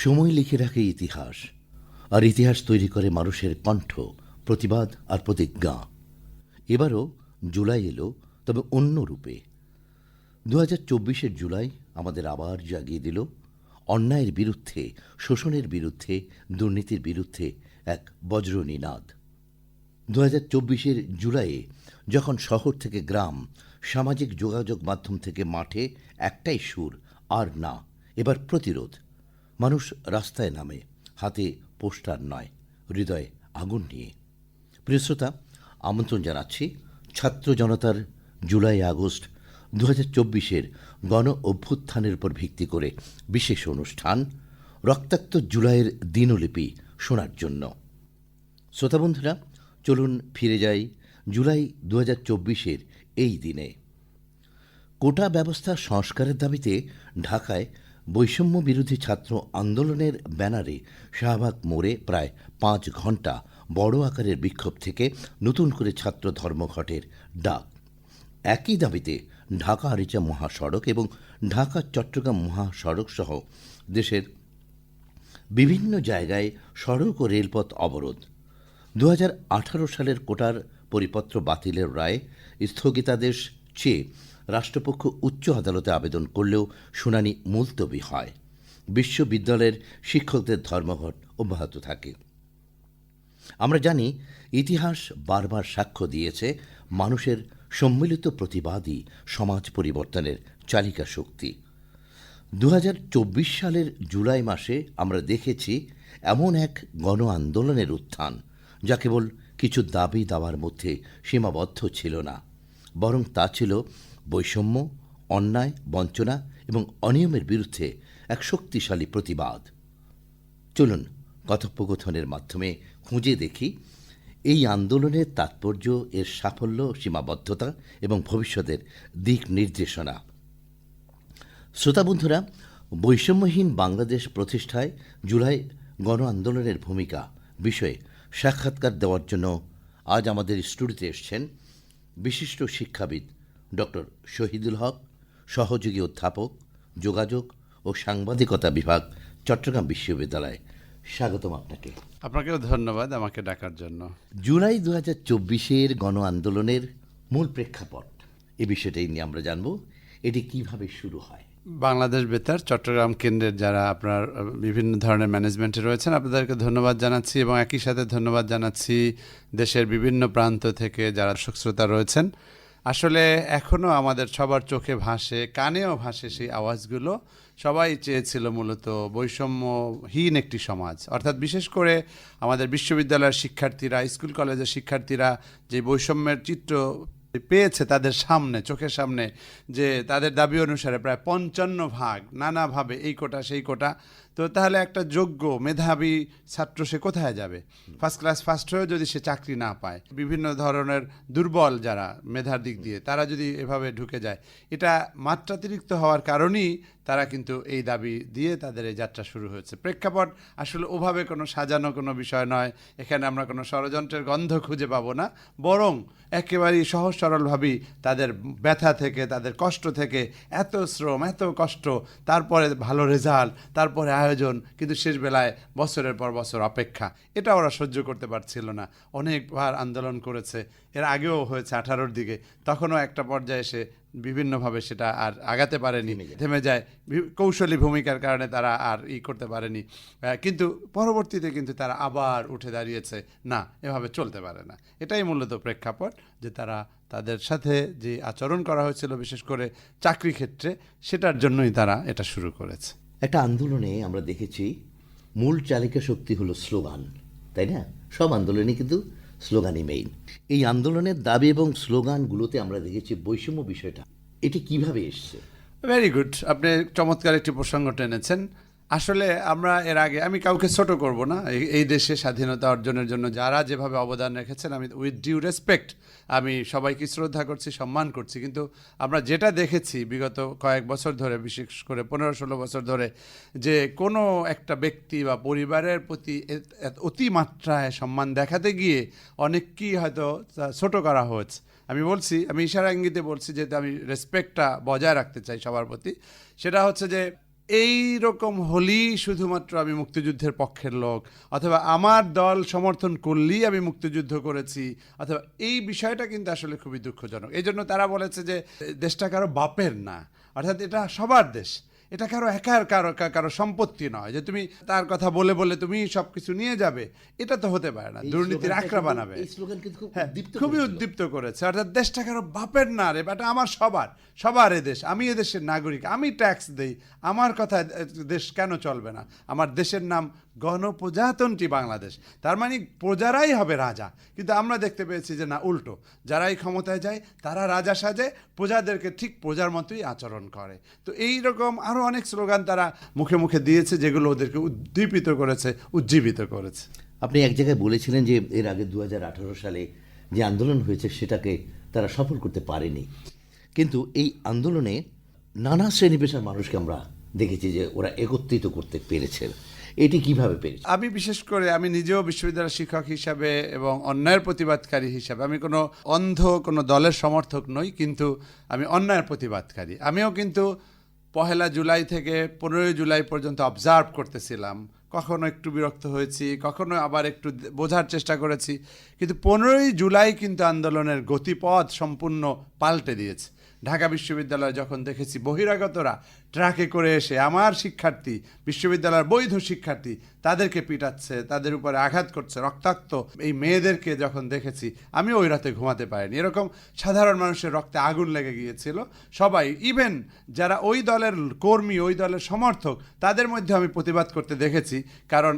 সময় লিখে রাখে ইতিহাস, আর ইতিহাস তৈরি করে মানুষের কণ্ঠ, প্রতিবাদ আর প্রতিজ্ঞা। এবারও জুলাই এলো, তবে অন্য রূপে। 2024-এর জুলাই আমাদের আবার জাগিয়ে দিল অন্যায়ের বিরুদ্ধে, শোষণের বিরুদ্ধে, দুর্নীতির বিরুদ্ধে এক বজ্রনিনাদ। 2024-এর জুলাইয়ে যখন শহর থেকে গ্রাম, সামাজিক যোগাযোগ মাধ্যম থেকে মাঠে একটাই সুর, আর না, এবার প্রতিরোধ। মানুষ রাস্তায় নামে, হাতে পোস্টার নয়, হৃদয়ে আগুন নিয়ে। প্রিয় শ্রোতা, আমন্ত্রণ জানাচ্ছি ছাত্র জনতার জুলাই আগস্ট 2024-এর গণ অভ্যুত্থানের উপর ভিত্তি করে বিশেষ অনুষ্ঠান রক্তাক্ত জুলাইয়ের দিনলিপি শোনার জন্য। শ্রোতা বন্ধুরা, চলুন ফিরে যাই জুলাই 2024-এর এই দিনে। কোটা ব্যবস্থা সংস্কারের দাবিতে ঢাকায় বৈষম্য বিরোধী ছাত্র আন্দোলনের ব্যানারে শাহবাগ মোড়ে প্রায় 5 ঘণ্টা বড় আকারের বিক্ষোভ থেকে নতুন করে ছাত্র ধর্মঘটের ডাক। একই দাবিতে ঢাকা আরিচা মহাসড়ক এবং ঢাকা চট্টগ্রাম মহাসড়ক সহ দেশের বিভিন্ন জায়গায় সড়ক ও রেলপথ অবরোধ। 2018 সালের কোটার পরিপত্র বাতিলের রায় স্থগিতাদেশ চেয়ে রাষ্ট্রপক্ষ উচ্চ আদালতে আবেদন করলেও শুনানি মুলতবি হয়। বিশ্ববিদ্যালয়ের শিক্ষকদের ধর্মঘট অব্যাহত থাকে। আমরা জানি, ইতিহাস বারবার সাক্ষ্য দিয়েছে মানুষের সম্মিলিত প্রতিবাদই সমাজ পরিবর্তনের চালিকা শক্তি। 2024 সালের জুলাই মাসে আমরা দেখেছি এমন এক গণ আন্দোলনের উত্থান, যা কেবল কিছু দাবি দাওয়ার মধ্যে সীমাবদ্ধ ছিল না, বরং তা ছিল বৈষম্য, অন্যায়, বঞ্চনা এবং অনিয়মের বিরুদ্ধে এক শক্তিশালী প্রতিবাদ। চলুন কথোপকথনের মাধ্যমে খুঁজে দেখি এই আন্দোলনের তাৎপর্য, এর সাফল্য, সীমাবদ্ধতা এবং ভবিষ্যতের দিক নির্দেশনা। শ্রোতা বন্ধুরা, বৈষম্যহীন বাংলাদেশ প্রতিষ্ঠায় জুলাই গণ আন্দোলনের ভূমিকা বিষয়ে সাক্ষাৎকার দেওয়ার জন্য আজ আমাদের স্টুডিওতে এসেছেন বিশিষ্ট শিক্ষাবিদ ডক্টর শহীদুল হক, সহযোগী অধ্যাপক, যোগাযোগ ও সাংবাদিকতা বিভাগ, চট্টগ্রাম বিশ্ববিদ্যালয়। স্বাগতম আপনাকে। আপনাকেও ধন্যবাদ আমাকে ডাকার জন্য। জুলাই 2024-এর গণ আন্দোলনের মূল প্রেক্ষাপট, এ বিষয়টাই নিয়ে আমরা জানব। এটি কিভাবে শুরু হয়? বাংলাদেশ বেতার চট্টগ্রাম কেন্দ্রের যারা আপনার বিভিন্ন ধরনের ম্যানেজমেন্টে রয়েছেন, আপনাদেরকে ধন্যবাদ জানাচ্ছি এবং একই সাথে ধন্যবাদ জানাচ্ছি দেশের বিভিন্ন প্রান্ত থেকে যারা শ্রোতা রয়েছেন। আসলে এখনও আমাদের সবার চোখে ভাসে, কানেও ভাসে সেই আওয়াজগুলো। সবাই চেয়েছিল মূলত বৈষম্যহীন একটি সমাজ, অর্থাৎ বিশেষ করে আমাদের বিশ্ববিদ্যালয়ের শিক্ষার্থীরা, স্কুল কলেজের শিক্ষার্থীরা যে বৈষম্যের চিত্র পেয়েছে তাদের সামনে, চোখের সামনে, যে তাদের দাবি অনুসারে প্রায় 55 নানাভাবে এই কোটা সেই কোটা, তো তাহলে একটা যোগ্য মেধাবী ছাত্র সে কোথায় যাবে? ফার্স্ট ক্লাস ফার্স্ট হয়েও যদি সে চাকরি না পায়, বিভিন্ন ধরনের দুর্বল যারা মেধার দিক দিয়ে তারা যদি এভাবে ঢুকে যায়, এটা মাত্রাতিরিক্ত হওয়ার কারণেই তারা কিন্তু এই দাবি দিয়ে তাদের এই যাত্রা শুরু হয়েছে। প্রেক্ষাপট আসলে ওভাবে কোনো সাজানো কোনো বিষয় নয়, এখানে আমরা কোনো ষড়যন্ত্রের গন্ধ খুঁজে পাবো না, বরং একেবারেই সহজ সরলভাবেই তাদের ব্যথা থেকে, তাদের কষ্ট থেকে, এত শ্রম, এত কষ্ট, তারপরে ভালো রেজাল্ট, তারপরে আয়োজন, কিন্তু শেষ বেলায় বছরের পর বছর অপেক্ষা, এটা ওরা সহ্য করতে পারছিল না। অনেকবার আন্দোলন করেছে, এর আগেও হয়েছে 18-র দিকে, তখনও একটা পর্যায়ে এসে বিভিন্নভাবে সেটা আর আগাতে পারেনি, থেমে যায়। কৌশলী ভূমিকার কারণে তারা আর করতে পারেনি, কিন্তু পরবর্তীতে কিন্তু তারা আবার উঠে দাঁড়িয়েছে, না, এভাবে চলতে পারে না। এটাই মূলত প্রেক্ষাপট, যে তারা তাদের সাথে যে আচরণ করা হয়েছিল বিশেষ করে চাকরি ক্ষেত্রে, সেটার জন্যই তারা এটা শুরু করেছে। একটা আন্দোলনে আমরা দেখেছি মূল চালিকা শক্তি হলো স্লোগান, তাই না? সব আন্দোলনে কিন্তু স্লোগানই মেইন। এই আন্দোলনের দাবি এবং স্লোগানগুলোতে আমরা দেখেছি বৈষম্য বিষয়টা, এটি কিভাবে এসছে? ভেরি গুড, আপনি চমৎকার একটি প্রসঙ্গ টেনেছেন। আসলে আমরা এর আগে, আমি কাউকে ছোট করব না, এই দেশে স্বাধীনতা অর্জনের জন্য যারা যেভাবে অবদান রেখেছেন, আমি উইথ ডিউ রেসপেক্ট আমি সবাইকে শ্রদ্ধা করছি, সম্মান করছি, কিন্তু আমরা যেটা দেখেছি বিগত কয়েক বছর ধরে, বিশেষ করে 15-16 বছর ধরে, যে কোনো একটা ব্যক্তি বা পরিবারের প্রতি অতিমাত্রায় সম্মান দেখাতে গিয়ে অনেককেই হয়তো ছোট করা হয়েছে। আমি বলছি, আমি ইশারা ইঙ্গিতে বলছি, যেহেতু আমি রেসপেক্টটা বজায় রাখতে চাই সবার প্রতি, সেটা হচ্ছে যে এই রকম হলেই শুধুমাত্র আমি মুক্তিযুদ্ধের পক্ষের লোক, অথবা আমার দল সমর্থন করলেই আমি মুক্তিযুদ্ধ করেছি, অথবা এই বিষয়টা কিন্তু আসলে খুবই দুঃখজনক। এই জন্য তারা বলেছে যে দেশটা কারো বাপের না, অর্থাৎ এটা সবার দেশ, এটা কারো একার কারো সম্পত্তি নয় যে তুমি তার কথা বলে বলে তুমি সবকিছু নিয়ে যাবে, এটা তো হতে পারে না, এই দুর্নীতির স্লোগানটা আখড়া কিন্তু- বানাবে। এই স্লোগান কিন্তু খুব হ্যাঁ, উদ্দীপ্ত খুবই করেছিল। উদ্দীপ্ত করেছে, অর্থাৎ দেশটা কারো বাপের না রে, এটা আমার সবার এ দেশ, আমি এদেশের নাগরিক, আমি ট্যাক্স দেই, আমার কথা দেশ কেন চলবে না? আমার দেশের নাম গণপ্রজাতন্ত্রী বাংলাদেশ, তার মানে প্রজারাই হবে রাজা। কিন্তু আমরা দেখতে পেয়েছি যে না, উল্টো, যারাই ক্ষমতায় যায় তারা রাজা সাজে, প্রজাদেরকে ঠিক প্রজার মতোই আচরণ করে। তো এই রকম আরও অনেক স্লোগান তারা মুখে মুখে দিয়েছে, যেগুলো ওদেরকে উদ্দীপিত করেছে, উজ্জীবিত করেছে। আপনি এক জায়গায় বলেছিলেন যে এর আগে 2018 সালে যে আন্দোলন হয়েছে সেটাকে তারা সফল করতে পারেনি, কিন্তু এই আন্দোলনে নানা শ্রেণী পেশার মানুষকে আমরা দেখেছি যে ওরা একত্রিত করতে পেরেছে। এটি কিভাবে পেরেছে? আমি বিশেষ করে আমি নিজেও বিশ্ববিদ্যালয়ের শিক্ষক হিসাবে এবং অন্যায়ের প্রতিবাদকারী হিসাবে, আমি কোনো অন্ধ কোনো দলের সমর্থক নই, কিন্তু আমি অন্যায়ের প্রতিবাদকারী। আমিও কিন্তু 1 জুলাই থেকে 15 জুলাই পর্যন্ত অবজার্ভ করতেছিলাম, কখনো একটু বিরক্ত হয়েছি, কখনো আবার একটু বোঝার চেষ্টা করেছি, কিন্তু 15 জুলাই কিন্তু আন্দোলনের গতিপথ সম্পূর্ণ পাল্টে দিয়েছে। ঢাকা বিশ্ববিদ্যালয়ে যখন দেখেছি বহিরাগতরা ট্রাকে করে এসে আমার শিক্ষার্থী, বিশ্ববিদ্যালয়ের বৈধ শিক্ষার্থী, তাদেরকে পিটাচ্ছে, তাদের উপরে আঘাত করছে, রক্তাক্ত এই মেয়েদেরকে যখন দেখেছি, আমি ওই রাতে ঘুমাতে পারিনি। এরকম সাধারণ মানুষের রক্তে আগুন লেগে গিয়েছিল। সবাই, ইভেন যারা ওই দলের কর্মী, ওই দলের সমর্থক, তাদের মধ্যে আমি প্রতিবাদ করতে দেখেছি। কারণ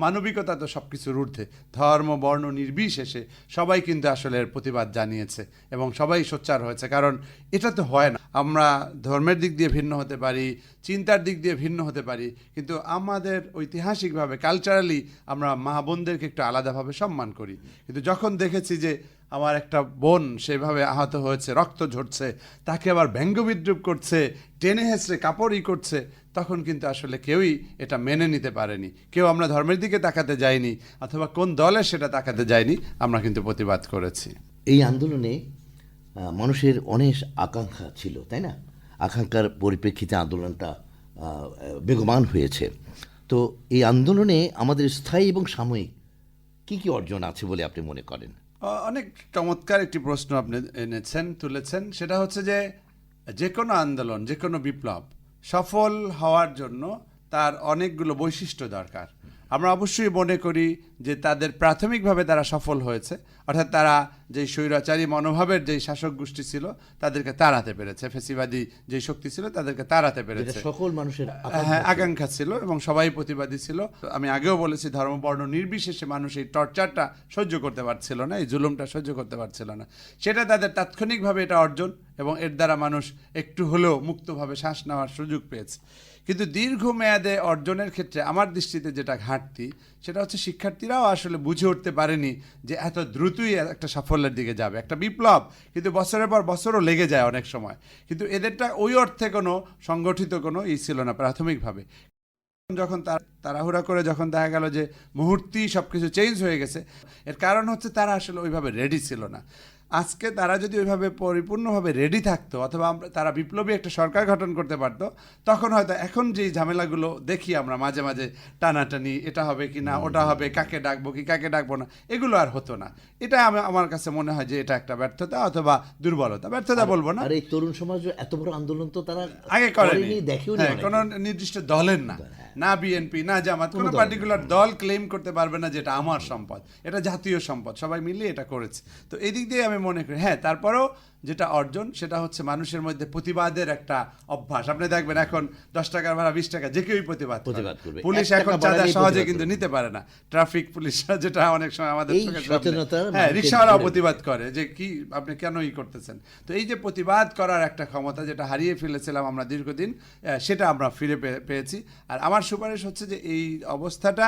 মানবিকতা তো সব কিছুর ঊর্ধ্বে, ধর্ম বর্ণ নির্বিশেষে সবাই কিন্তু আসলে এর প্রতিবাদ জানিয়েছে এবং সবাই সোচ্চার হয়েছে। কারণ এটা তো হয় না, আমরা ধর্মের দিক দিয়ে ভিন্ন হতে পারি, চিন্তার দিক দিয়ে ভিন্ন হতে পারি, কিন্তু আমাদের ঐতিহাসিকভাবে কালচারালি আমরা মা বোনদেরকে একটু আলাদাভাবে সম্মান করি। কিন্তু যখন দেখেছি যে আমার একটা বোন সেভাবে আহত হয়েছে, রক্ত ঝরছে, তাকে আবার ব্যঙ্গ বিদ্রুপ করছে, টেনে হেঁচড়ে কাপড়ই করছে, তখন কিন্তু আসলে কেউই এটা মেনে নিতে পারেনি। কেউ আমরা ধর্মের দিকে তাকাতে যাইনি, অথবা কোন দলে সেটা তাকাতে যায়নি, আমরা কিন্তু প্রতিবাদ করেছি। এই আন্দোলনে মানুষের অনেক আকাঙ্ক্ষা ছিল, তাই না? আকাঙ্ক্ষার পরিপ্রেক্ষিতে আন্দোলনটা বেগবান হয়েছে। তো এই আন্দোলনে আমাদের স্থায়ী এবং সাময়িক কি কি অর্জন আছে বলে আপনি মনে করেন? অনেক চমৎকার একটি প্রশ্ন আপনি তুলেছেন। সেটা হচ্ছে যে কোনো আন্দোলন, যে কোনো বিপ্লব সফল হওয়ার জন্য তার অনেকগুলো বৈশিষ্ট্য দরকার। আমরা অবশ্যই মনে করি যে তাদের প্রাথমিকভাবে তারা সফল হয়েছে, অর্থাৎ তারা যে স্বৈরাচারী মনোভাবের যে শাসক গোষ্ঠী ছিল তাদেরকে তাড়াতে পেরেছে, ফ্যাসিবাদী যে শক্তি ছিল তাদেরকে তাড়াতে পেরেছে। সকল মানুষের হ্যাঁ, আকাঙ্ক্ষা ছিল এবং সবাই প্রতিবাদী ছিল। আমি আগেও বলেছি, ধর্ম বর্ণ নির্বিশেষে মানুষ এই টর্চারটা সহ্য করতে পারছিল না, এই জুলুমটা সহ্য করতে পারছিল না। সেটা তাদের তাৎক্ষণিকভাবে এটা অর্জন, এবং এর দ্বারা মানুষ একটু হলেও মুক্তভাবে শ্বাস নেওয়ার সুযোগ পেয়েছে। কিন্তু দীর্ঘমেয়াদে অর্জনের ক্ষেত্রে আমার দৃষ্টিতে যেটা ঘাটতি, সেটা হচ্ছে শিক্ষার্থীরাও আসলে বুঝে উঠতে পারেনি যে এত দ্রুতই একটা সাফল্যের দিকে যাবে। একটা বিপ্লব কিন্তু বছরের পর বছরও লেগে যায় অনেক সময়, কিন্তু এদেরটা ওই অর্থে কোনো সংগঠিত কোনো ছিল না প্রাথমিকভাবে। যখন তাড়াহুড়া করে যখন দেখা গেল যে মুহূর্তেই সব কিছু চেঞ্জ হয়ে গেছে, এর কারণ হচ্ছে তারা আসলে ওইভাবে রেডি ছিল না। আজকে তারা যদি ওইভাবে পরিপূর্ণভাবে রেডি থাকতো, অথবা তারা বিপ্লবী একটা সরকার গঠন করতে পারতো, তখন হয়তো এখন যে ঝামেলাগুলো দেখি আমরা মাঝে মাঝে, টানাটানি, এটা হবে কি না, ওটা হবে, কাকে ডাকবো কি কাকে ডাকবো না, এগুলো আর হতো না। এটা আমার কাছে মনে হয় যে এটা একটা ব্যর্থতা অথবা দুর্বলতা, ব্যর্থতা বলবো না। আর এই তরুণ সমাজ এত বড় আন্দোলন তো তারা আগে করেনি, দেখেওনি। হ্যাঁ, কোনো নির্দিষ্ট দলের না, না বিএনপি না জামাত, কোনো পার্টিকুলার দল ক্লেম করতে পারবে না যেটা আমার সম্পদ, এটা জাতীয় সম্পদ, সবাই মিলিয়ে এটা করেছে। তো এই দিক দিয়ে আমি মনে করি হ্যাঁ, তারপরেও যেটা অর্জন সেটা হচ্ছে মানুষের মধ্যে প্রতিবাদের একটা অভ্যাস। আপনি দেখবেন এখন 10 টাকার ভাড়া 20 টাকা যে কেউই প্রতিবাদ করবে। পুলিশ এখন চাঁদা সহজে কিন্তু নিতে পারে না, ট্রাফিক পুলিশরা, যেটা অনেক সময় আমাদের হ্যাঁ, রিকশাওয়ালাও প্রতিবাদ করে যে কি আপনি কেন করতেছেন। তো এই যে প্রতিবাদ করার একটা ক্ষমতা যেটা হারিয়ে ফেলেছিলাম আমরা দীর্ঘদিন, সেটা আমরা ফিরে পেয়েছি। আর আমার সুপারিশ হচ্ছে যে এই অবস্থাটা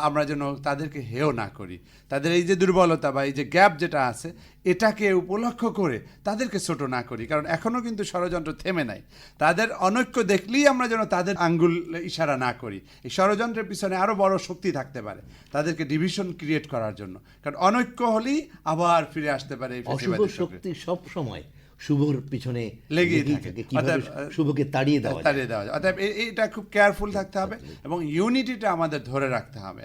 আমরা যেন তাদেরকে হেয় না করি, তাদের এই যে দুর্বলতা বা এই যে গ্যাপ যেটা আছে, এটাকে উপলক্ষ করে তাদেরকে ছোট না করি। কারণ এখনো কিন্তু ষড়যন্ত্র থেমে নাই। তাদের অনৈক্য দেখলেই আমরা যেন তাদের আঙ্গুল ইশারা না করি। এই ষড়যন্ত্রের পিছনে আরো বড় শক্তি থাকতে পারে, তাদেরকে ডিভিশন ক্রিয়েট করার জন্য। কারণ অনৈক্য হলেই আবার ফিরে আসতে পারে এই অশুভ শক্তি সব সময় শুভর পিছনে লেগেই থাকে। কিভাবে অর্থাৎ, শুভকে তাড়িয়ে দেওয়া যায়। তাড়িয়ে দেওয়া যায়। অর্থাৎ এটা খুব কেয়ারফুল থাকতে হবে এবং ইউনিটিটা আমাদের ধরে রাখতে হবে।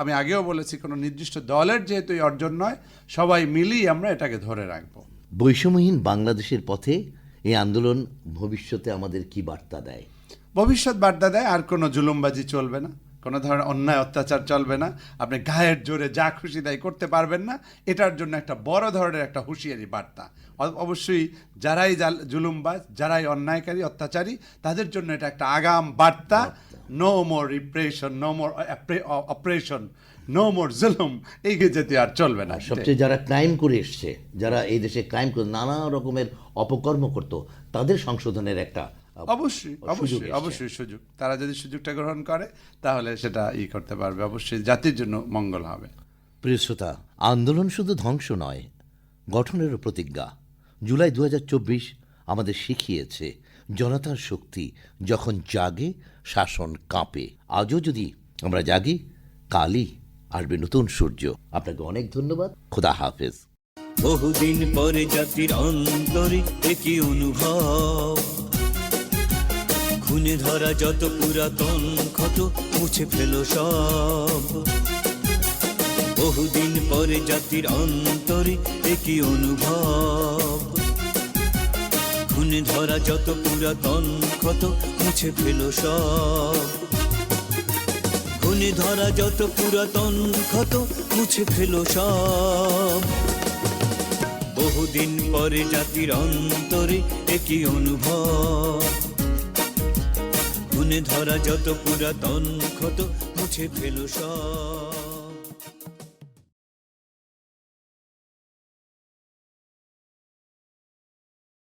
আমি আগেও বলেছি, কোনো নির্দিষ্ট দলের যেহেতু এই অর্জন নয়, সবাই মিলেই আমরা এটাকে ধরে রাখবো। বৈষম্যহীন বাংলাদেশের পথে এই আন্দোলন ভবিষ্যতে আমাদের কি বার্তা দেয়? ভবিষ্যৎ বার্তা দেয় আর কোনো জুলুমবাজি চলবে না, কোনো ধরনের অন্যায় অত্যাচার চলবে না, আপনি গায়ের জোরে যা খুশি তাই করতে পারবেন না। এটার জন্য একটা বড় ধরনের একটা হুঁশিয়ারি বার্তা। অবশ্যই যারাই জুলুমবাজ, যারাই অন্যায়কারী, অত্যাচারী, তাদের জন্য এটা একটা আগাম বার্তা। No more repression, no more operation, no more জুলুম, এই জাতীয় আর চলবে না। সবচেয়ে যারা ক্রাইম করে এসছে, যারা এই দেশে ক্রাইম করে নানা রকমের অপকর্ম করত, তাদের সংশোধনের একটা অবশ্যই সুযোগ, তারা যদি সুযোগটা গ্রহণ করে তাহলে সেটা করতে পারবে, অবশ্যই জাতির জন্য মঙ্গল হবে। প্রিয় শ্রোতা, আন্দোলন শুধু ধ্বংস নয়, গঠনেরও প্রতিজ্ঞা। জুলাই 2024 আমাদের শিখিয়েছে জনতার শক্তি যখন জাগে, শাসন কাঁপে। আজও যদি আমরা জাগি, কালই আসবে নতুন সূর্য। আপনাকে অনেক ধন্যবাদ। খোদা হাফেজ। বহুদিন পরে জাতির অন্তরে একই অনুভব, খুনে ধরা যত পুরাতন ক্ষত মুছে ফেলো সব। বহুদিন পরে জাতির অন্তরে একই অনুভব, খুনে ধরা যত পুরাতন ক্ষত মুছে ফেলো সব। খুনে ধরা যত পুরাতন ক্ষত মুছে ফেলো সব। বহুদিন পরে জাতির অন্তরে একই অনুভব, খুনে ধরা যত পুরাতন ক্ষত মুছে ফেলো সব।